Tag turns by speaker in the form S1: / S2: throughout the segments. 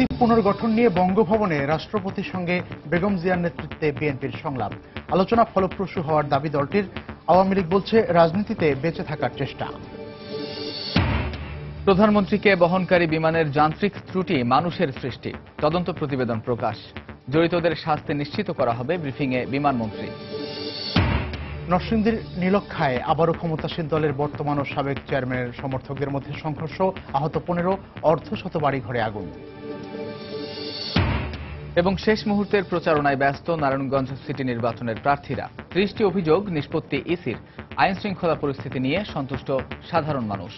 S1: EC পুনর্গঠন নিয়ে বঙ্গভবনে রাষ্ট্রপতির সঙ্গে বেগম জিয়ার নেতৃত্বে বিএনপির সংলাপ। আলোচনা ফলপ্রসূ হওয়ার দাবি দলটির। আওয়ামী লীগ বলছে রাজনীতিতে বেঁচে থাকার চেষ্টা।
S2: প্রধানমন্ত্রীকে বহনকারী বিমানের যান্ত্রিক ত্রুটি মানুষের সৃষ্টি, তদন্ত প্রতিবেদন প্রকাশ। জড়িতদের শাস্তি নিশ্চিত করা হবে ব্রিফিংয়ে বিমানমন্ত্রী।
S1: নরসিংদীর নীলক্ষায় আবারও ক্ষমতাসীন দলের বর্তমান ও সাবেক চেয়ারম্যানের সমর্থকদের মধ্যে সংঘর্ষ, আহত 15, অর্ধশত বাড়িঘরে আগুন।
S2: এবং শেষ মুহূর্তের প্রচারণায় ব্যস্ত নারায়ণগঞ্জ সিটি নির্বাচনের প্রার্থীরা। 30টি অভিযোগ নিষ্পত্তি ইসির। আইন শৃঙ্খলা পরিস্থিতি নিয়ে সন্তুষ্ট সাধারণ মানুষ।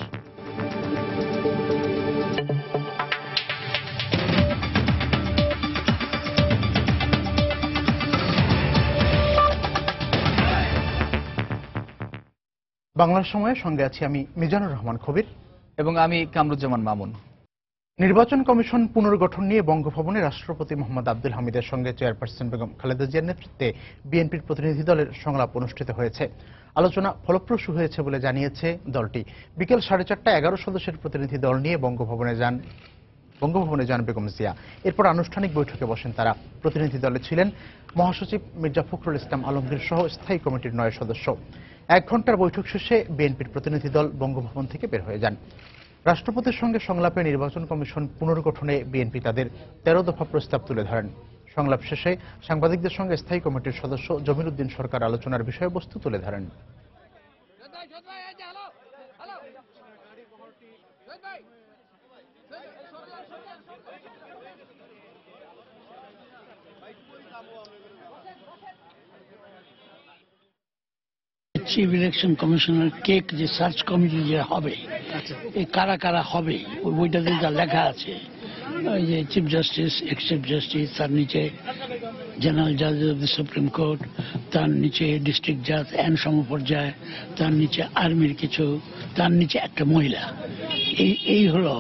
S1: বাংলার সময়ের সঙ্গে আছি আমি মিজানুর রহমান খবির
S2: এবং আমি কামরুজ্জামান মামুন।
S1: নির্বাচন কমিশন পুনর্গঠন নিয়ে বঙ্গভবনে রাষ্ট্রপতি মোহাম্মদ আব্দুল হামিদের সঙ্গে চেয়ারপারসন বেগম খালেদা জিয়ার নেতৃত্বে বিএনপির প্রতিনিধি দলের সংলাপ অনুষ্ঠিত হয়েছে। আলোচনা ফলপ্রসূ হয়েছে বলে জানিয়েছে দলটি। বিকেল 4:30টায় 11 সদস্যের প্রতিনিধি দল নিয়ে বঙ্গভবনে যান বেগম জিয়া। এরপর আনুষ্ঠানিক বৈঠকে বসেন তারা। প্রতিনিধি দলে ছিলেন মহাসচিব মির্জা ফখরুল ইসলাম আলমগীর সহ স্থায়ী কমিটির 9 সদস্য। 1 ঘণ্টার বৈঠক শেষে বিএনপির প্রতিনিধি দল বঙ্গভবন থেকে বের হয়ে যান। রাষ্ট্রপতির সঙ্গে সংলাপে নির্বাচন কমিশন পুনর্গঠনে বিএনপি তাদের 13 দফা প্রস্তাব তুলে ধরেন। সংলাপ শেষে সাংবাদিকদের সঙ্গে স্থায়ী কমিটির সদস্য জমির উদ্দিন সরকার আলোচনার বিষয়বস্তু তুলে ধরেন।
S3: চিফ ইলেকশন কমিশনার কেক যে সার্চ কমিটি যে হবে, এই কারা কারা হবে ওই বইটাতে যা লেখা আছে, ওই যে chief justice, x chief justice, তার নিচে জেনারেল জাজ অব দ্য সুপ্রিম কোর্ট, তার নিচে ডিস্ট্রিক্ট জাজ এন্ড সমপর্যায়, তার নিচে আর্মির কিছু, তার নিচে একটা মহিলা। এই হলো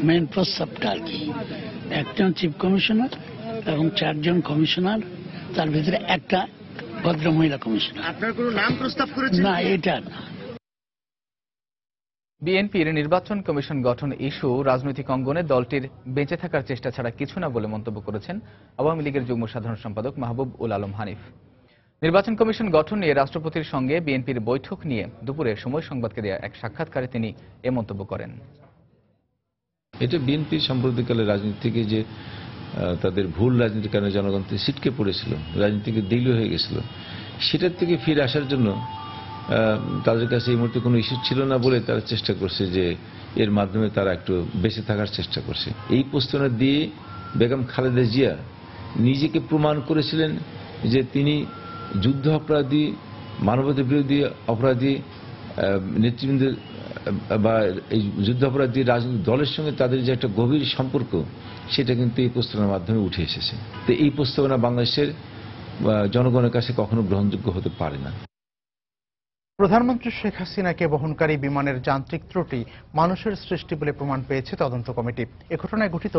S3: মেন প্রস্তাবটা আর কি। একজন চিফ কমিশনার এবং 4 জন কমিশনার, তার ভিতরে একটা ভদ্র মহিলা কমিশনার।
S4: আপনার কোনো নাম প্রস্তাব করেছেন?
S3: না, এটা না।
S2: বিএনপির নির্বাচন কমিশন গঠন ইস্যু রাজনৈতিক অঙ্গনে দলটির বেঁচে থাকার চেষ্টা ছাড়া কিছু না বলে মন্তব্য করেছেন আওয়ামী লীগের যুগ্ম সাধারণ সম্পাদক মাহবুব উল আলম হানিফ। নির্বাচন কমিশন গঠন নিয়ে রাষ্ট্রপতির সঙ্গে বিএনপির বৈঠক নিয়ে দুপুরে সময় সংবাদকে দেয়া এক সাক্ষাৎকারে তিনি এ মন্তব্য করেন।
S5: এটা বিএনপি সাম্প্রতিককালে রাজনীতি থেকে যে তাদের ভুল রাজনীতির কারণে জনগণ ছিটকে পড়েছিল, রাজনীতিকে দলীয় হয়ে গেছিল, সেটার থেকে ফিরে আসার জন্য তাদের কাছে এই মুহূর্তে কোনো ইস্যু ছিল না বলে তারা চেষ্টা করছে যে এর মাধ্যমে তারা একটু বেঁচে থাকার চেষ্টা করছে। এই প্রস্তাবনা দিয়ে বেগম খালেদা জিয়া নিজেকে প্রমাণ করেছিলেন যে তিনি যুদ্ধ অপরাধী, মানবতা বিরোধী অপরাধী নেতৃবৃন্দের বা এই যুদ্ধ অপরাধী রাজনৈতিক দলের সঙ্গে তাদের যে একটা গভীর সম্পর্ক, সেটা কিন্তু এই প্রস্তাবনার মাধ্যমে উঠে এসেছে। তো এই প্রস্তাবনা বাংলাদেশের জনগণের কাছে কখনো গ্রহণযোগ্য হতে পারে না।
S1: প্রধানমন্ত্রী শেখ হাসিনাকে বহনকারী বিমানের যান্ত্রিক ত্রুটি মানুষের সৃষ্টি বলে প্রমাণ পেয়েছে তদন্ত কমিটি। এ ঘটনায় গঠিত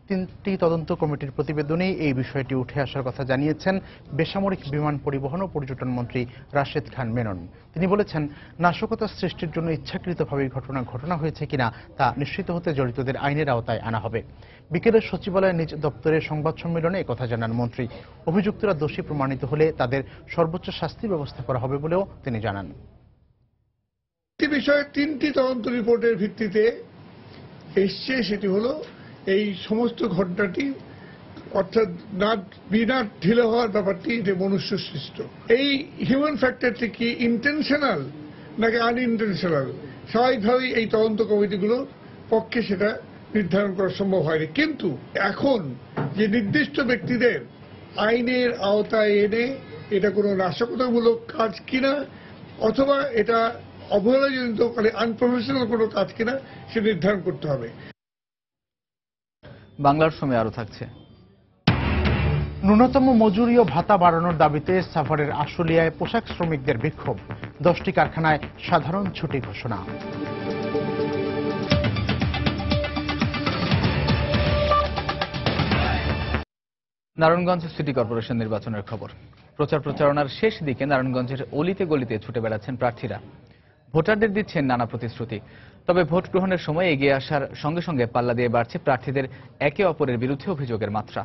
S1: 3টি তদন্ত কমিটির প্রতিবেদনেই এই বিষয়টি উঠে আসার কথা জানিয়েছেন বেসামরিক বিমান পরিবহন ও পর্যটন মন্ত্রী রাশেদ খান মেনন। তিনি বলেছেন, নাশকতা সৃষ্টির জন্য ইচ্ছাকৃতভাবে ঘটনা হয়েছে কিনা তা নিশ্চিত হতে জড়িতদের আইনের আওতায় আনা হবে। বিকেলে সচিবালয়ের নিজ দপ্তরে সংবাদ সম্মেলনে একথা জানান মন্ত্রী। অভিযুক্তরা দোষী প্রমাণিত হলে তাদের সর্বোচ্চ শাস্তির ব্যবস্থা করা হবে বলেও তিনি জানান।
S6: বিষয়ে 3টি তদন্ত রিপোর্টের ভিত্তিতে এসছে, সেটি হলো এই সমস্ত ঘটনাটি অর্থাৎ বিনা ঢিলে হওয়ার ব্যাপারটি এটা মনুষ্য সৃষ্ট। এই হিউম্যান ফ্যাক্টরটি কি ইন্টেনশনাল নাকি আনইন্টেনশনাল, স্বাভাবিকভাবেই এই তদন্ত কমিটিগুলোর পক্ষে সেটা নির্ধারণ করা সম্ভব হয়নি। কিন্তু এখন যে নির্দিষ্ট ব্যক্তিদের আইনের আওতায় এনে এটা কোনো নাশকতামূলক কাজ কিনা অথবা এটা অবহেলাজনিত আনপ্রফেশনাল কোনো কাজ কিনা সে নির্ধারণ করতে হবে।
S2: বাংলার সময় আরো থাকছে।
S1: ন্যূনতম মজুরি ও ভাতা বাড়ানোর দাবিতে সাভারের আশুলিয়ায় পোশাক শ্রমিকদের বিক্ষোভ। 10টি কারখানায় সাধারণ ছুটি ঘোষণা।
S2: নারায়ণগঞ্জ সিটি কর্পোরেশন নির্বাচনের খবর। প্রচারণার শেষ দিকে নারায়ণগঞ্জের অলিতে গলিতে ছুটে বেড়াচ্ছেন প্রার্থীরা। ভোটারদের দিচ্ছেন নানা প্রতিশ্রুতি। তবে ভোট গ্রহণের সময় এগিয়ে আসার সঙ্গে সঙ্গে পাল্লা দিয়ে বাড়ছে প্রার্থীদের একে অপরের বিরুদ্ধে অভিযোগের মাত্রা।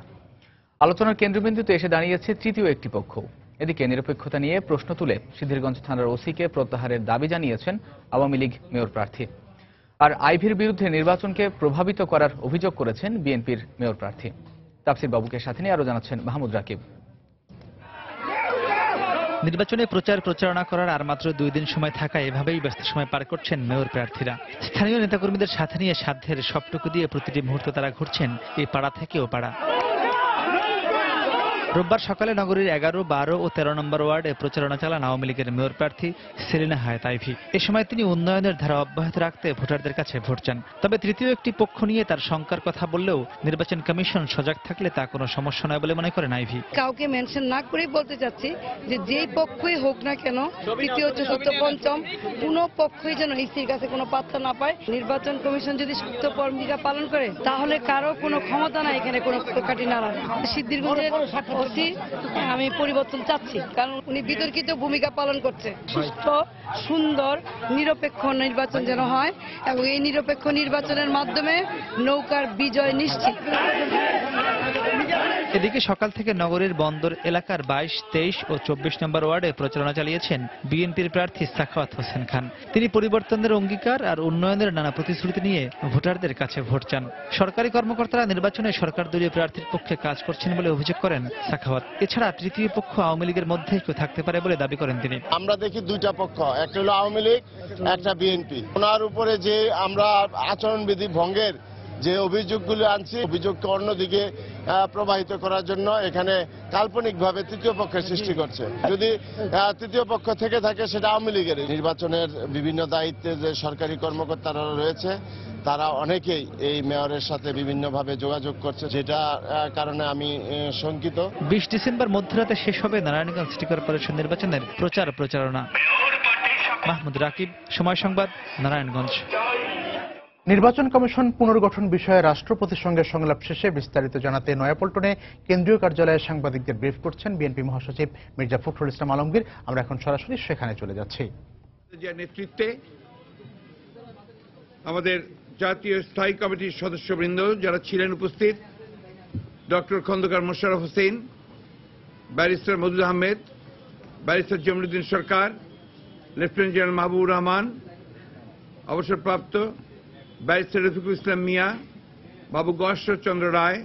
S2: আলোচনার কেন্দ্রবিন্দুতে এসে দাঁড়িয়েছে তৃতীয় একটি পক্ষ। এদিকে নিরপেক্ষতা নিয়ে প্রশ্ন তুলে সিদ্ধিরগঞ্জ থানার ওসিকে প্রত্যাহারের দাবি জানিয়েছেন আওয়ামী লীগ মেয়র প্রার্থী। আর আইভীর বিরুদ্ধে নির্বাচনকে প্রভাবিত করার অভিযোগ করেছেন বিএনপির মেয়র প্রার্থী। তাফসির বাবুকে সাথে নিয়ে আরো জানাচ্ছেন মাহমুদ রাকিব।
S4: নির্বাচনে প্রচারণা করার আর মাত্র 2 দিন সময় থাকায় এভাবেই ব্যস্ত সময় পার করছেন মেয়র প্রার্থীরা। স্থানীয় নেতাকর্মীদের সাথে নিয়ে সাধ্যের সবটুকু দিয়ে প্রতিটি মুহূর্ত তারা ঘুরছেন এই পাড়া থেকে ও পাড়া। রোববার সকালে নগরীর 11, 12 ও 13 নম্বর ওয়ার্ডে প্রচারণা চালান আওয়ামী লীগের মেয়র প্রার্থী সেলিনা হায়াত আইভী। এ সময় তিনি উন্নয়নের ধারা অব্যাহত রাখতে ভোটারদের কাছে ভোট চান। তবে তৃতীয় একটি পক্ষ নিয়ে তার শঙ্কার কথা বললেও নির্বাচন কমিশন সজাগ থাকলে তা কোনো সমস্যা নয় বলে মনে করেন আইভী।
S7: কাউকে মেনশন না করেই বলতে চাচ্ছি যে যেই পক্ষই হোক না কেন, তৃতীয়, চতুর্থ, পঞ্চম, কোনো পক্ষই যেন ইসির কাছে কোনো পাত্তা না পায়। নির্বাচন কমিশন যদি শক্ত ভূমিকা পালন করে তাহলে কারো কোনো ক্ষমতা নাই এখানে কোনো কাটি নাড়ার। সিদ্ধিরগঞ্জের ওসি আমি পরিবর্তন চাচ্ছি, কারণ উনি বিতর্কিত ভূমিকা পালন করছে। সুষ্ঠু, সুন্দর, নিরপেক্ষ নির্বাচন যেন হয় এবং এই নিরপেক্ষ নির্বাচনের মাধ্যমে নৌকার বিজয় নিশ্চিত।
S4: এদিকে সকাল থেকে নগরীর বন্দর এলাকার 22, 23 ও 24 নম্বর ওয়ার্ডে প্রচারণা চালিয়েছেন বিএনপির প্রার্থী সাখাওয়াত হোসেন খান। তিনি পরিবর্তনের অঙ্গীকার আর উন্নয়নের নানা প্রতিশ্রুতি নিয়ে ভোটারদের কাছে ভোট চান। সরকারি কর্মকর্তারা নির্বাচনে সরকার দলীয় প্রার্থীর পক্ষে কাজ করছেন বলে অভিযোগ করেন সাখাওয়াত। এছাড়া তৃতীয় পক্ষ আওয়ামী লীগের মধ্যে কেউ থাকতে পারে বলে দাবি করেন তিনি।
S8: আমরা দেখি দুইটা পক্ষ, একটা হলো আওয়ামী লীগ, একটা বিএনপি। ওনার উপরে যে আমরা আচরণবিধি ভঙ্গের যে অভিযোগগুলো আনছি, অভিযোগকে অন্যদিকে প্রবাহিত করার জন্য এখানে কাল্পনিকভাবে তৃতীয় পক্ষের সৃষ্টি করছে। যদি তৃতীয় পক্ষ থেকে থাকে সেটা আওয়ামী লীগের। নির্বাচনের বিভিন্ন দায়িত্বে যে সরকারি কর্মকর্তারা রয়েছে তারা অনেকেই এই মেয়রের সাথে বিভিন্নভাবে যোগাযোগ করছে, যেটা কারণে আমি শঙ্কিত।
S4: 20 ডিসেম্বর মধ্যরাতে শেষ হবে নারায়ণগঞ্জ সিটি কর্পোরেশন নির্বাচনের প্রচারণা। মাহমুদ রাকিব, সময় সংবাদ, নারায়ণগঞ্জ।
S1: নির্বাচন কমিশন পুনর্গঠন বিষয়ে রাষ্ট্রপতির সঙ্গে সংলাপ শেষে বিস্তারিত জানাতে নয়াপল্টনে কেন্দ্রীয় কার্যালয়ে সাংবাদিকদের ব্রিফ করছেন বিএনপি মহাসচিব মির্জা ফখরুল ইসলাম আলমগীর। আমরা এখন সরাসরি সেখানে চলে যাচ্ছি।
S6: নেতৃত্বে আমাদের জাতীয় স্থায়ী কমিটির সদস্যবৃন্দ যারা ছিলেন উপস্থিত, doctor Khandaker Mosharraf Hossain, barrister Moudud Ahmed, barrister Jamiruddin Sircar, lieutenant general Mahbubur Rahman, অবসরপ্রাপ্ত ব্যারিস্টার রফিকুল ইসলাম মিয়া, বাবু গয়েশ্বরচন্দ্র রায়,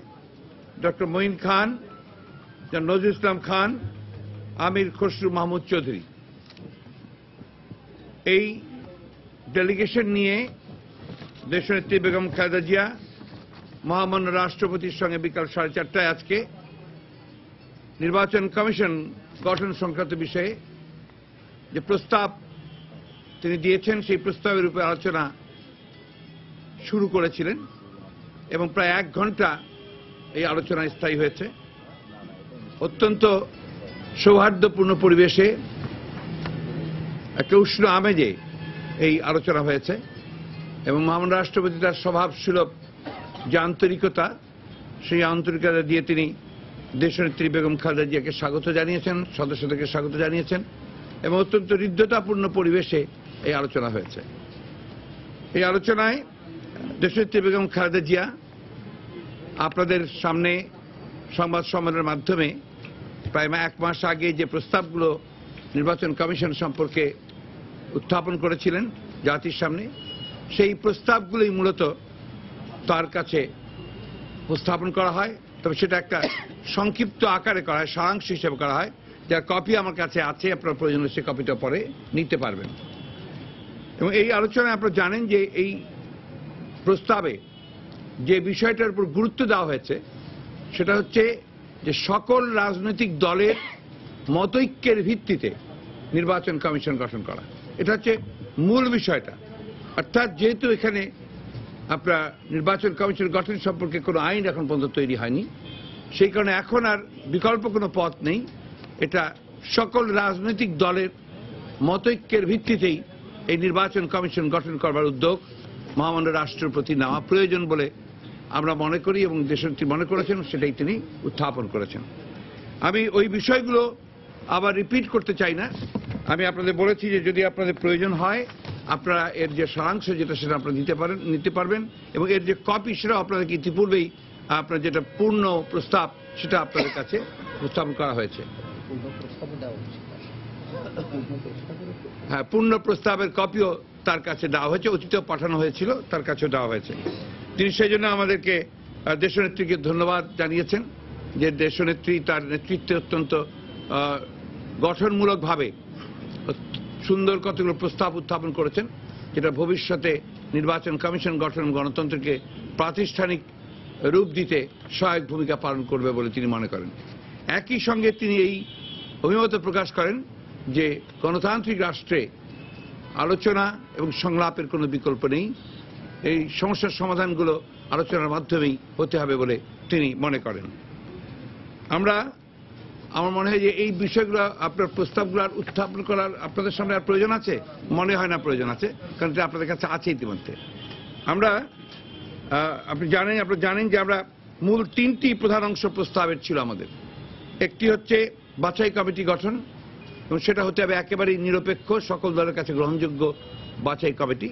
S6: ডক্টর মঈন খান, নজরুল ইসলাম খান, আমির খসরু মাহমুদ চৌধুরী। এই ডেলিগেশন নিয়ে দেশনেত্রী বেগম খালেদা জিয়া মহামান্য রাষ্ট্রপতির সঙ্গে বিকাল 4:30টায় আজকে নির্বাচন কমিশন গঠন সংক্রান্ত বিষয়ে যে প্রস্তাব তিনি দিয়েছেন সেই প্রস্তাবের উপর আলোচনা শুরু করেছিলেন এবং প্রায় 1 ঘন্টা এই আলোচনা স্থায়ী হয়েছে। অত্যন্ত সৌহার্দ্যপূর্ণ পরিবেশে একটা উষ্ণ আমেজে এই আলোচনা হয়েছে এবং মহামান্য রাষ্ট্রপতি তার স্বভাবসুলভ যে আন্তরিকতা, সেই আন্তরিকতা দিয়ে তিনি দেশনেত্রী বেগম খালেদা জিয়াকে স্বাগত জানিয়েছেন, সদস্যদেরকে স্বাগত জানিয়েছেন এবং অত্যন্ত হৃদ্যতাপূর্ণ পরিবেশে এই আলোচনা হয়েছে। এই আলোচনায় দেশনেত্রী বেগম খালেদা জিয়া আপনাদের সামনে সংবাদ সম্মেলনের মাধ্যমে প্রায় 1 মাস আগে যে প্রস্তাবগুলো নির্বাচন কমিশন সম্পর্কে উত্থাপন করেছিলেন জাতির সামনে, সেই প্রস্তাবগুলোই মূলত তার কাছে উপস্থাপন করা হয়। তবে সেটা একটা সংক্ষিপ্ত আকারে করা হয়, সারাংশ হিসেবে করা হয়, যার কপি আমার কাছে আছে, আপনার প্রয়োজন হলে সেই কপিটা পরে নিতে পারবেন। এবং এই আলোচনায় আপনারা জানেন যে এই প্রস্তাবে যে বিষয়টার উপর গুরুত্ব দেওয়া হয়েছে সেটা হচ্ছে যে সকল রাজনৈতিক দলের মতৈক্যের ভিত্তিতে নির্বাচন কমিশন গঠন করা। এটা হচ্ছে মূল বিষয়টা। অর্থাৎ যেহেতু এখানে আপনার নির্বাচন কমিশন গঠন সম্পর্কে কোনো আইন এখন পর্যন্ত তৈরি হয়নি, সেই কারণে এখন আর বিকল্প কোনো পথ নেই। এটা সকল রাজনৈতিক দলের মতৈক্যের ভিত্তিতেই এই নির্বাচন কমিশন গঠন করবার উদ্যোগ মহামান্য রাষ্ট্রের প্রতি নেওয়া প্রয়োজন বলে আমরা মনে করি এবং দেশনেত্রী মনে করেছেন, সেটাই তিনি উত্থাপন করেছেন। আমি ওই বিষয়গুলো আবার রিপিট করতে চাই না। আমি আপনাদের বলেছি যে যদি আপনাদের প্রয়োজন হয়
S9: আপনারা এর যে সারাংশ যেটা সেটা আপনারা নিতে পারবেন এবং এর যে কপি সেটা আপনাদেরকে ইতিপূর্বেই আপনার যেটা পূর্ণ প্রস্তাব সেটা আপনাদের কাছে উপস্থাপন করা হয়েছে। হ্যাঁ, পূর্ণ প্রস্তাবের কপিও তার কাছে দেওয়া হয়েছে, অতীতেও পাঠানো হয়েছিল, তার কাছেও দেওয়া হয়েছে। তিনি সেই জন্য আমাদেরকে দেশনেত্রীকে ধন্যবাদ জানিয়েছেন যে দেশনেত্রী তার নেতৃত্বে অত্যন্ত গঠনমূলকভাবে সুন্দর কতগুলো প্রস্তাব উত্থাপন করেছেন, যেটা ভবিষ্যতে নির্বাচন কমিশন গঠন গণতন্ত্রকে প্রাতিষ্ঠানিক রূপ দিতে সহায়ক ভূমিকা পালন করবে বলে তিনি মনে করেন। একই সঙ্গে তিনি এই অভিমত প্রকাশ করেন যে গণতান্ত্রিক রাষ্ট্রে আলোচনা এবং সংলাপের কোনো বিকল্প নেই, এই সমস্যার সমাধানগুলো আলোচনার মাধ্যমেই হতে হবে বলে তিনি মনে করেন। আমার মনে হয় যে এই বিষয়গুলো আপনার প্রস্তাবগুলো উত্থাপন করার আপনাদের সামনে আর প্রয়োজন আছে, মনে হয় না প্রয়োজন আছে, কারণ এটা আপনাদের কাছে আছে ইতিমধ্যে। আপনারা জানেন যে আমরা মূল 3টি প্রধান অংশ প্রস্তাবের ছিল আমাদের। একটি হচ্ছে বাছাই কমিটি গঠন, এবং সেটা হতে হবে একেবারেই নিরপেক্ষ, সকল দলের কাছে গ্রহণযোগ্য বাছাই কমিটি।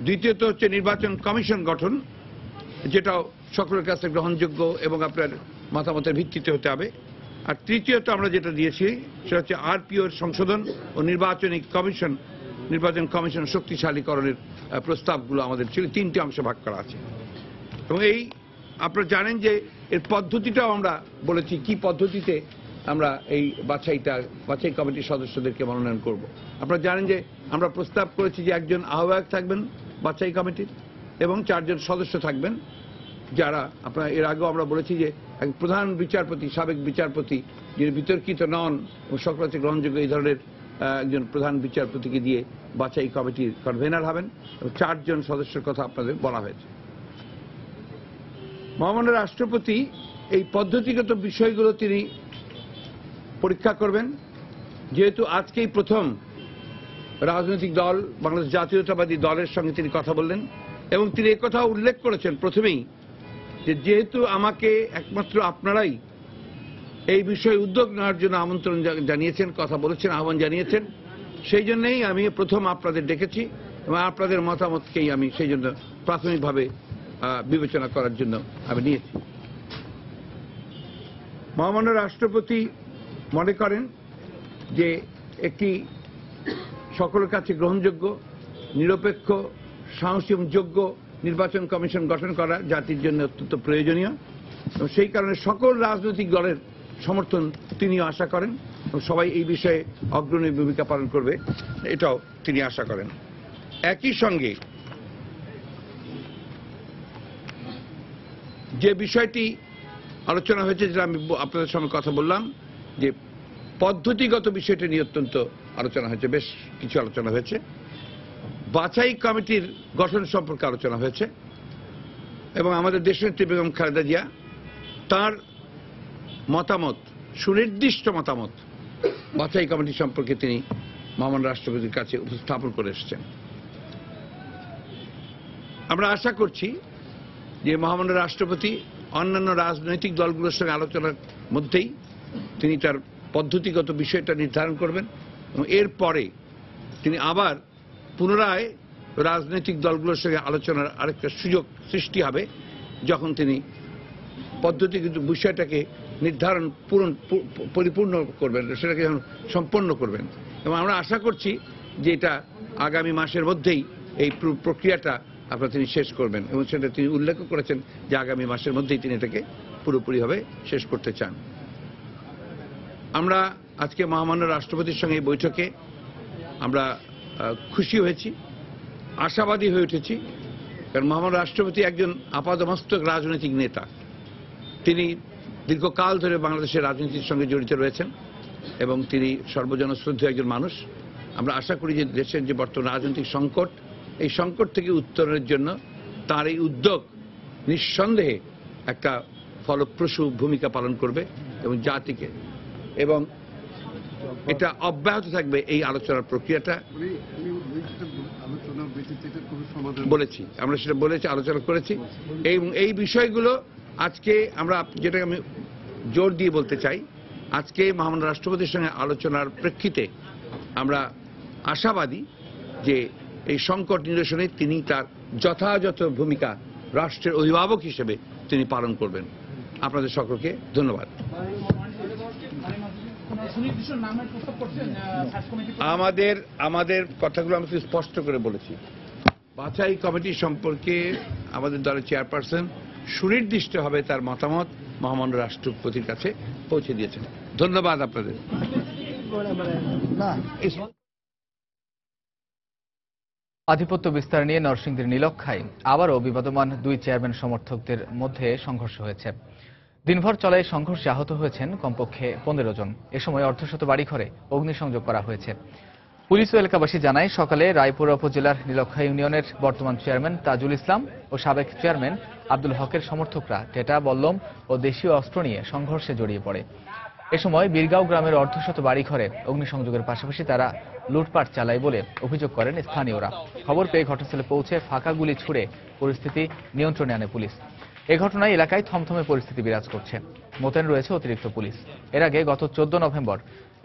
S9: দ্বিতীয়ত হচ্ছে নির্বাচন কমিশন গঠন, যেটাও সকলের কাছে গ্রহণযোগ্য এবং আপনার মতামতের ভিত্তিতে হতে হবে। আর তৃতীয়ত আমরা যেটা দিয়েছি সেটা হচ্ছে আরপিওর সংশোধন ও নির্বাচন কমিশন শক্তিশালীকরণের প্রস্তাবগুলো আমাদের ছিল। 3টি অংশে ভাগ করা আছে এবং আপনারা জানেন যে এর পদ্ধতিটাও আমরা বলেছি কি পদ্ধতিতে আমরা এই বাছাই কমিটির সদস্যদেরকে মনোনয়ন করব। আপনারা জানেন যে আমরা প্রস্তাব করেছি যে একজন আহ্বায়ক থাকবেন বাছাই কমিটির এবং 4 জন সদস্য থাকবেন, যারা আপনারা এর আগেও আমরা বলেছি যে প্রধান বিচারপতি, সাবেক বিচারপতি যিনি বিতর্কিত নন ও সকলের কাছে গ্রহণযোগ্য এই ধরনের একজন প্রধান বিচারপতিকে দিয়ে বাছাই কমিটির কনভেনার হবেন এবং 4 জন সদস্যের কথা আপনাদের বলা হয়েছে। মহামান্য রাষ্ট্রপতি এই পদ্ধতিগত বিষয়গুলো তিনি পরীক্ষা করবেন, যেহেতু আজকেই প্রথম রাজনৈতিক দল বাংলাদেশ জাতীয়তাবাদী দলের সঙ্গে তিনি কথা বললেন এবং তিনি একথাও উল্লেখ করেছেন প্রথমেই যে যেহেতু আমাকে একমাত্র আপনারাই এই বিষয়ে উদ্যোগ নেওয়ার জন্য আমন্ত্রণ জানিয়েছেন, কথা বলেছেন, আহ্বান জানিয়েছেন, সেই জন্যই আমি প্রথম আপনাদের ডেকেছি এবং আপনাদের মতামতকেই আমি সেই জন্য প্রাথমিকভাবে বিবেচনা করার জন্য আমি নিয়েছি। মহামান্য রাষ্ট্রপতি মনে করেন যে একটি সকলের কাছে গ্রহণযোগ্য, নিরপেক্ষ, সাহসী এবং যোগ্য নির্বাচন কমিশন গঠন করা জাতির জন্য অত্যন্ত প্রয়োজনীয় এবং সেই কারণে সকল রাজনৈতিক দলের সমর্থন তিনিও আশা করেন এবং সবাই এই বিষয়ে অগ্রণী ভূমিকা পালন করবে এটাও তিনি আশা করেন। একই সঙ্গে যে বিষয়টি আলোচনা হয়েছে, যেটা আমি আপনাদের সঙ্গে কথা বললাম, যে পদ্ধতিগত বিষয়টি নিয়ে অত্যন্ত আলোচনা হয়েছে, বেশ কিছু আলোচনা হয়েছে। বাছাই কমিটির গঠন সম্পর্কে আলোচনা হয়েছে এবং আমাদের দেশনেত্রী বেগম খালেদা জিয়া তার মতামত, সুনির্দিষ্ট মতামত বাছাই কমিটি সম্পর্কে তিনি মহামান্য রাষ্ট্রপতির কাছে উপস্থাপন করে এসেছেন। আমরা আশা করছি যে মহামান্য রাষ্ট্রপতি অন্যান্য রাজনৈতিক দলগুলোর সঙ্গে আলোচনার মধ্যেই তিনি তার পদ্ধতিগত বিষয়টা নির্ধারণ করবেন এবং এরপরে তিনি আবার পুনরায় রাজনৈতিক দলগুলোর সঙ্গে আলোচনার আরেকটা সুযোগ সৃষ্টি হবে যখন তিনি পদ্ধতিগত বিষয়টাকে নির্ধারণ পরিপূর্ণ করবেন, সেটাকে যখন সম্পন্ন করবেন। এবং আমরা আশা করছি যে এটা আগামী মাসের মধ্যেই এই প্রক্রিয়াটা তিনি শেষ করবেন এবং সেটা তিনি উল্লেখ করেছেন যে আগামী মাসের মধ্যেই তিনি এটাকে পুরোপুরিভাবে শেষ করতে চান। আমরা আজকে মহামান্য রাষ্ট্রপতির সঙ্গে এই বৈঠকে আমরা খুশি হয়েছি, আশাবাদী হয়ে উঠেছি, কারণ মহামান্য রাষ্ট্রপতি একজন আপাদমস্তক রাজনৈতিক নেতা। তিনি দীর্ঘকাল ধরে বাংলাদেশের রাজনীতির সঙ্গে জড়িত রয়েছেন এবং তিনি সর্বজনশ্রদ্ধেয় একজন মানুষ। আমরা আশা করি যে দেশের যে বর্তমান রাজনৈতিক সংকট, এই সংকট থেকে উত্তরণের জন্য তার এই উদ্যোগ নিঃসন্দেহে একটা ফলপ্রসূ ভূমিকা পালন করবে এবং জাতিকে, এবং এটা অব্যাহত থাকবে এই আলোচনার প্রক্রিয়াটা। বলেছি, আমরা সেটা বলেছি, আলোচনা করেছি এবং এই বিষয়গুলো আজকে আমরা, যেটা আমি জোর দিয়ে বলতে চাই, আজকে মহামান্য রাষ্ট্রপতির সঙ্গে আলোচনার প্রেক্ষিতে আমরা আশাবাদী যে এই সংকট নিরসনে তিনি তার যথাযথ ভূমিকা রাষ্ট্রের অভিভাবক হিসেবে তিনি পালন করবেন। আপনাদের সকলকে ধন্যবাদ। আমাদের কথাগুলো আমি স্পষ্ট করে বলেছি। বাছাই কমিটি সম্পর্কে আমাদের দলের চেয়ারপারসন সুনির্দিষ্টভাবে তার মতামত মহামান্য রাষ্ট্রপতির কাছে পৌঁছে দিয়েছেন। ধন্যবাদ আপনাদের।
S2: আধিপত্য বিস্তার নিয়ে নরসিংদীর নীলক্ষায় আবারও বিবাদমান দুই চেয়ারম্যান সমর্থকদের মধ্যে সংঘর্ষ হয়েছে। দিনভর চলা এই সংঘর্ষে আহত হয়েছেন কমপক্ষে 15 জন। এ সময় অর্ধশত বাড়িঘরে অগ্নিসংযোগ করা হয়েছে। পুলিশ ও এলাকাবাসী জানায়, সকালে রায়পুরা উপজেলার নীলক্ষা ইউনিয়নের বর্তমান চেয়ারম্যান তাজুল ইসলাম ও সাবেক চেয়ারম্যান আব্দুল হকের সমর্থকরা টেটা, বল্লম ও দেশীয় অস্ত্র নিয়ে সংঘর্ষে জড়িয়ে পড়ে। এ সময় বীরগাঁও গ্রামের অর্ধশত বাড়িঘরে অগ্নিসংযোগের পাশাপাশি তারা লুটপাট চালায় বলে অভিযোগ করেন স্থানীয়রা। খবর পেয়ে ঘটনাস্থলে পৌঁছে ফাঁকা গুলি ছুড়ে পরিস্থিতি নিয়ন্ত্রণে আনে পুলিশ। এ ঘটনায় এলাকায় থমথমে পরিস্থিতি বিরাজ করছে। মোতায়েন রয়েছে অতিরিক্ত পুলিশ। এর আগে গত 14 নভেম্বর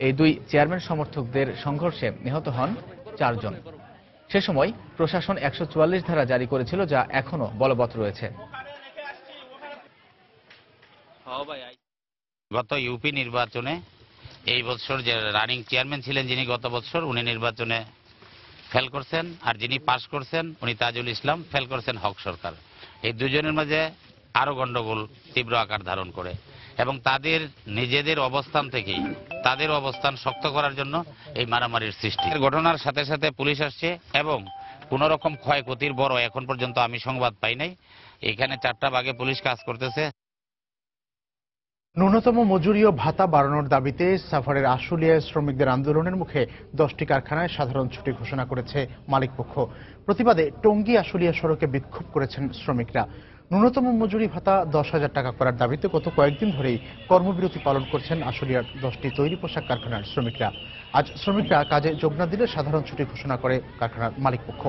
S2: এই দুই চেয়ারম্যান সমর্থকদের সংঘর্ষে নিহত হন 4 জন। সে সময় প্রশাসন 144 ধারা জারি করেছিল, যা এখনো বলবৎ রয়েছে।
S10: গত ইউপি নির্বাচনে এই বছর যে রানিং চেয়ারম্যান ছিলেন যিনি গত বছর, উনি নির্বাচনে ফেল করছেন, আর যিনি পাশ করছেন উনি তাজুল ইসলাম, ফেল করছেন হক সরকার। এই দুজনের মাঝে আরো গন্ডগোল তীব্র আকার ধারণ করে এবং তাদের নিজেদের অবস্থান থেকেই তাদের অবস্থান শক্ত করার জন্য এই মারামারির সৃষ্টি। ঘটনার সাথে সাথে পুলিশ আসছে এবং কোন রকম ক্ষয়ক্ষতির বড় এখন পর্যন্ত আমি সংবাদ পাই নাই। এখানে 4টা ভাগে পুলিশ কাজ করতেছে।
S1: ন্যূনতম মজুরি ও ভাতা বাড়ানোর দাবিতে সাভারের আশুলিয়ায় শ্রমিকদের আন্দোলনের মুখে 10টি কারখানায় সাধারণ ছুটি ঘোষণা করেছে মালিকপক্ষ। প্রতিবাদে টঙ্গী আশুলিয়া সড়কে বিক্ষোভ করেছেন শ্রমিকরা। ন্যূনতম মজুরি ভাতা 10,000 টাকা করার দাবিতে গত কয়েকদিন ধরেই কর্মবিরতি পালন করছেন আশুলিয়ার 10টি তৈরি পোশাক কারখানার শ্রমিকরা। আজ শ্রমিকরা কাজে যোগ না দিলে সাধারণ ছুটি ঘোষণা করে কারখানার মালিকপক্ষ।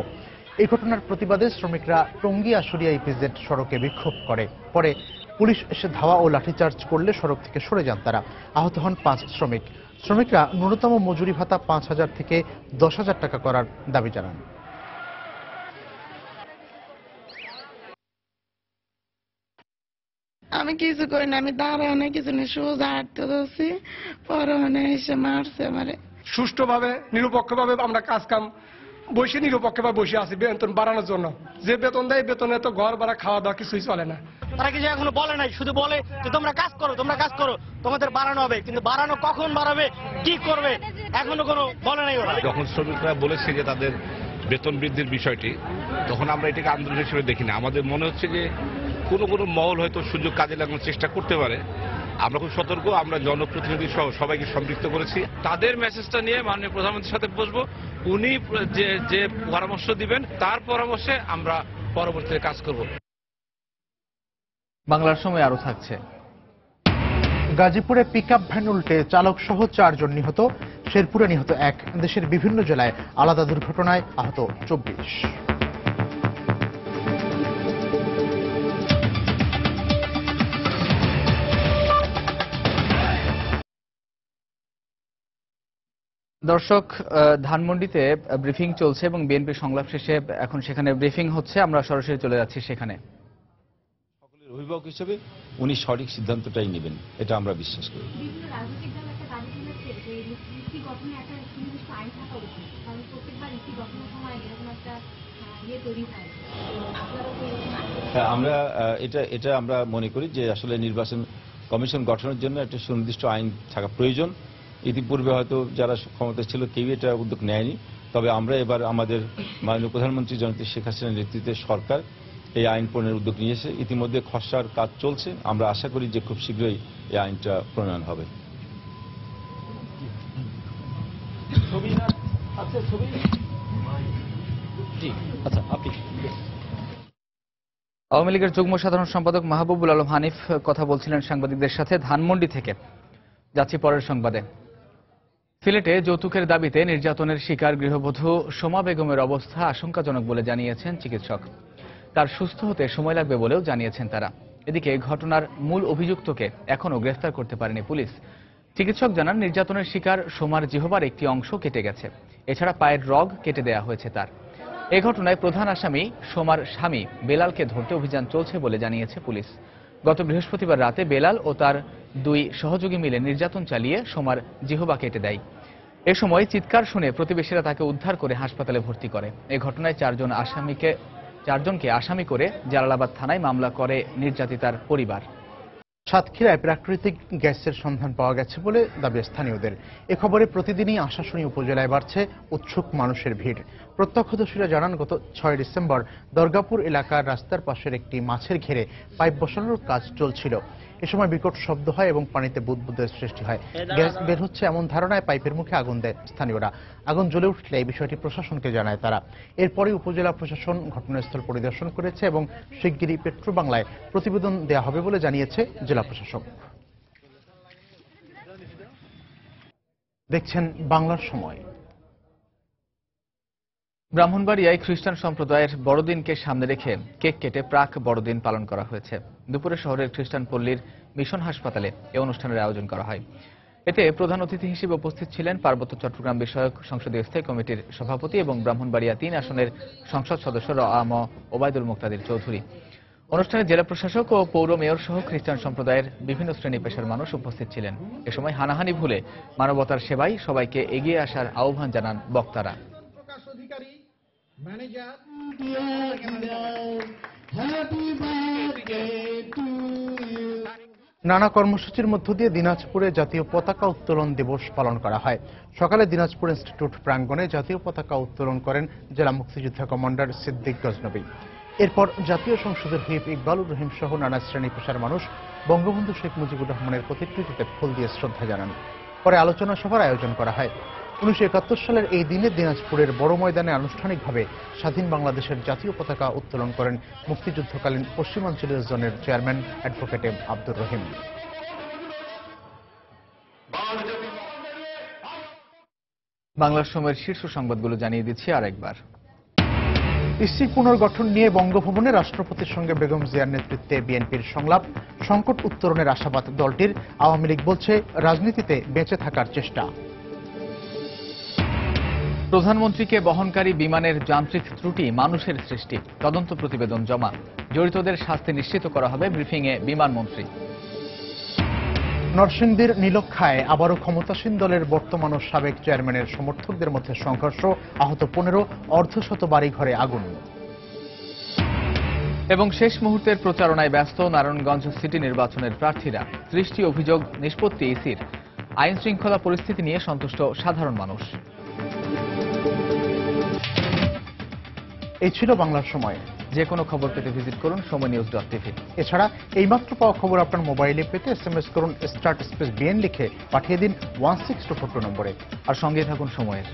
S1: এই ঘটনার প্রতিবাদে শ্রমিকরা টঙ্গী আশুলিয়া ইপিজেড সড়কে বিক্ষোভ করে। পরে পুলিশ এসে ধাওয়া ও লাঠিচার্জ করলে সড়ক থেকে সরে যান তারা। আহত হন 5 শ্রমিক। শ্রমিকরা ন্যূনতম মজুরি ভাতা 5,000 থেকে 10,000 টাকা করার দাবি জানান।
S11: আমি কিছু করি না, আমি দাঁড়ানো কিছু নেই, সোজা হাঁটতে যাচ্ছি, পরে এসে মারছে আমারে।
S12: সুষ্ঠুভাবে নিরপেক্ষভাবে আমরা কাজ কাম বসে নিরপেক্ষভাবে বসে আছি বেতন বাড়ানোর জন্য। যে বেতন দেয় বেতনে তো ঘর ভাড়া খাওয়া দাওয়া কিছুই চলে না।
S13: তারা কিছু এখনো বলে নাই, শুধু বলে যে তোমরা কাজ করো, তোমরা কাজ করো, তোমাদের বাড়ানো হবে, কিন্তু বাড়ানো কখন বাড়াবে, কি করবে, এখনো কোনো বলে নাই ওরা।
S14: যখন শ্রমিকরা বলেছে যে তাদের বেতন বৃদ্ধির বিষয়টি, তখন আমরা এটাকে আন্দোলন হিসেবে দেখি না। আমাদের মনে হচ্ছে যে কোনো কোনো মহল হয়তো সুযোগ কাজে লাগানোর চেষ্টা করতে পারে। আমরা খুব সতর্ক, আমরা জনপ্রতিনিধি সহ সবাইকে সম্পৃক্ত করেছি। তাদের মেসেজটা নিয়ে মাননীয় প্রধানমন্ত্রীর সাথে বসবো, উনি যে পরামর্শ দিবেন তার পরামর্শে আমরা পরবর্তীতে কাজ করব।
S2: বাংলার সময় আরো থাকছে।
S1: গাজীপুরে পিকআপ ভ্যান উল্টে চালক সহ 4 জন নিহত, শেরপুরে নিহত 1। দেশের বিভিন্ন জেলায় আলাদা দুর্ঘটনায় আহত 24।
S2: দর্শক, ধানমন্ডিতে ব্রিফিং চলছে এবং বিএনপি সংলাপ শেষে এখন সেখানে ব্রিফিং হচ্ছে। আমরা সরাসরি চলে যাচ্ছি সেখানে।
S15: সকলের অভিভাবক হিসেবে উনি সঠিক সিদ্ধান্তটাই নেবেন, এটা আমরা বিশ্বাস করি। আমরা এটা আমরা মনে করি যে আসলে নির্বাচন কমিশন গঠনের জন্য একটা সুনির্দিষ্ট আইন থাকা প্রয়োজন। ইতিপূর্বে হয়তো যারা ক্ষমতা ছিল কেউ এটা উদ্যোগ নেয়নি, তবে আমরা এবার আমাদের মাননীয় প্রধানমন্ত্রী জননেত্রী শেখ হাসিনার নেতৃত্বে সরকার এই আইন প্রণয়নের উদ্যোগ নিয়েছে। ইতিমধ্যে খসড়ার কাজ চলছে, আমরা আশা করি যে খুব শীঘ্রই এই আইনটা প্রণয়ন হবে।
S2: আওয়ামী লীগের যুগ্ম সাধারণ সম্পাদক মাহবুবুল আলম হানিফ কথা বলছিলেন সাংবাদিকদের সাথে ধানমন্ডি থেকে। যাচ্ছি পরের সংবাদে। সিলেটে যৌতুকের দাবিতে নির্যাতনের শিকার গৃহবধূ সোমা বেগমের অবস্থা আশঙ্কাজনক বলে জানিয়েছেন চিকিৎসক। তার সুস্থ হতে সময় লাগবে বলেও জানিয়েছেন তারা। এদিকে ঘটনার মূল অভিযুক্তকে এখনও গ্রেফতার করতে পারেনি পুলিশ। চিকিৎসক জানান, নির্যাতনের শিকার সোমার জিহবার একটি অংশ কেটে গেছে, এছাড়া পায়ের রগ কেটে দেয়া হয়েছে তার। এই ঘটনায় প্রধান আসামি সোমার স্বামী বেলালকে ধরতে অভিযান চলছে বলে জানিয়েছে পুলিশ। গত বৃহস্পতিবার রাতে বেলাল ও তার 2 সহযোগী মিলে নির্যাতন চালিয়ে সোমার জিহবা কেটে দেয়। এ সময় চিৎকার শুনে প্রতিবেশীরা তাকে উদ্ধার করে হাসপাতালে ভর্তি করে। এই ঘটনায় 4জনকে আসামি করে জালালাবাদ থানায় মামলা করে নির্যাতিতার পরিবার।
S1: সাতক্ষীরায় প্রাকৃতিক গ্যাসের সন্ধান পাওয়া গেছে বলে দাবি স্থানীয়দের। এ খবরে প্রতিদিনই আশাশুনি উপজেলায় বাড়ছে উৎসুক মানুষের ভিড়। প্রত্যক্ষদর্শীরা জানান, গত 6 ডিসেম্বর দরগাপুর এলাকার রাস্তার পাশের একটি মাছের ঘেরে পাইপ বসানোর কাজ চলছিল। এ সময় বিকট শব্দ হয় এবং পানিতে বুদবুদের সৃষ্টি হয়। গ্যাস বের হচ্ছে এমন ধারণায় পাইপের মুখে আগুন দেয় স্থানীয়রা। আগুন জ্বলে উঠলে এই বিষয়টি প্রশাসনকে জানায় তারা। এরপরই উপজেলা প্রশাসন ঘটনাস্থল পরিদর্শন করেছে এবং শিগগিরই পেট্রো বাংলায় প্রতিবেদন দেওয়া হবে বলে জানিয়েছে জেলা প্রশাসক। দেখছেন বাংলার সময়।
S2: ব্রাহ্মণবাড়িয়ায় খ্রিস্টান সম্প্রদায়ের বড়দিনকে সামনে রেখে কেক কেটে প্রাক বড়দিন পালন করা হয়েছে। দুপুরে শহরের খ্রিস্টান পল্লীর মিশন হাসপাতালে এ অনুষ্ঠানের আয়োজন করা হয়। এতে প্রধান অতিথি হিসেবে উপস্থিত ছিলেন পার্বত্য চট্টগ্রাম বিষয়ক সংসদীয় স্থায়ী কমিটির সভাপতি এবং ব্রাহ্মণবাড়িয়া 3 আসনের সংসদ সদস্য আম ওবায়দুল মুক্তাদির চৌধুরী। অনুষ্ঠানে জেলা প্রশাসক ও পৌর মেয়র সহ খ্রিস্টান সম্প্রদায়ের বিভিন্ন শ্রেণী পেশার মানুষ উপস্থিত ছিলেন। এ সময় হানাহানি ভুলে মানবতার সেবায় সবাইকে এগিয়ে আসার আহ্বান জানান বক্তারা।
S1: নানা কর্মসূচির মধ্য দিয়ে দিনাজপুরে জাতীয় পতাকা উত্তোলন দিবস পালন করা হয়। সকালে দিনাজপুর ইনস্টিটিউট প্রাঙ্গণে জাতীয় পতাকা উত্তোলন করেন জেলা মুক্তিযোদ্ধা কমান্ডার সিদ্দিক গজনবী। এরপর জাতীয় সংসদের হুইপ ইকবালুর রহিম সহ নানা শ্রেণী পেশার মানুষ বঙ্গবন্ধু শেখ মুজিবুর রহমানের প্রতিকৃতিতে ফুল দিয়ে শ্রদ্ধা জানান। পরে আলোচনা সভার আয়োজন করা হয়। 1971 সালের এই দিনে দিনাজপুরের বড় ময়দানে আনুষ্ঠানিকভাবে স্বাধীন বাংলাদেশের জাতীয় পতাকা উত্তোলন করেন মুক্তিযুদ্ধকালীন পশ্চিমাঞ্চলীয় জোনের chairman advocate M Abdur Rahim.
S2: বাংলার সময়ের শীর্ষ সংবাদগুলো জানিয়ে দিচ্ছি আরেকবার।
S1: ইসি পুনর্গঠন নিয়ে বঙ্গভবনে রাষ্ট্রপতির সঙ্গে বেগম জিয়ার নেতৃত্বে বিএনপির সংলাপ। সংকট উত্তরণের আশাবাদ দলটির। আওয়ামী লীগ বলছে রাজনীতিতে বেঁচে থাকার চেষ্টা।
S2: প্রধানমন্ত্রীকে বহনকারী বিমানের যান্ত্রিক ত্রুটি মানুষের সৃষ্টি, তদন্ত প্রতিবেদন জমা। জড়িতদের শাস্তি নিশ্চিত করা হবে, ব্রিফিংয়ে বিমানমন্ত্রী।
S1: নরসিংদীর নীলক্ষায় আবারও ক্ষমতাসীন দলের বর্তমান ও সাবেক চেয়ারম্যানের সমর্থকদের মধ্যে সংঘর্ষ, আহত 15, অর্ধশত বাড়িঘরে আগুন।
S2: এবং শেষ মুহূর্তের প্রচারণায় ব্যস্ত নারায়ণগঞ্জ সিটি নির্বাচনের প্রার্থীরা। 30টি অভিযোগ নিষ্পত্তি ইসির। আইন শৃঙ্খলা পরিস্থিতি নিয়ে সন্তুষ্ট সাধারণ মানুষ।
S1: এই ছিল বাংলার সময়।
S2: যে কোনো খবর পেতে ভিজিট করুন সময়নিউজ.tv।
S1: এছাড়া এইমাত্র পাওয়া খবর আপনার মোবাইলে পেতে SMS করুন *BN লিখে পাঠিয়ে দিন 16242 নম্বরে।
S2: আর সঙ্গে থাকুন সময়ের।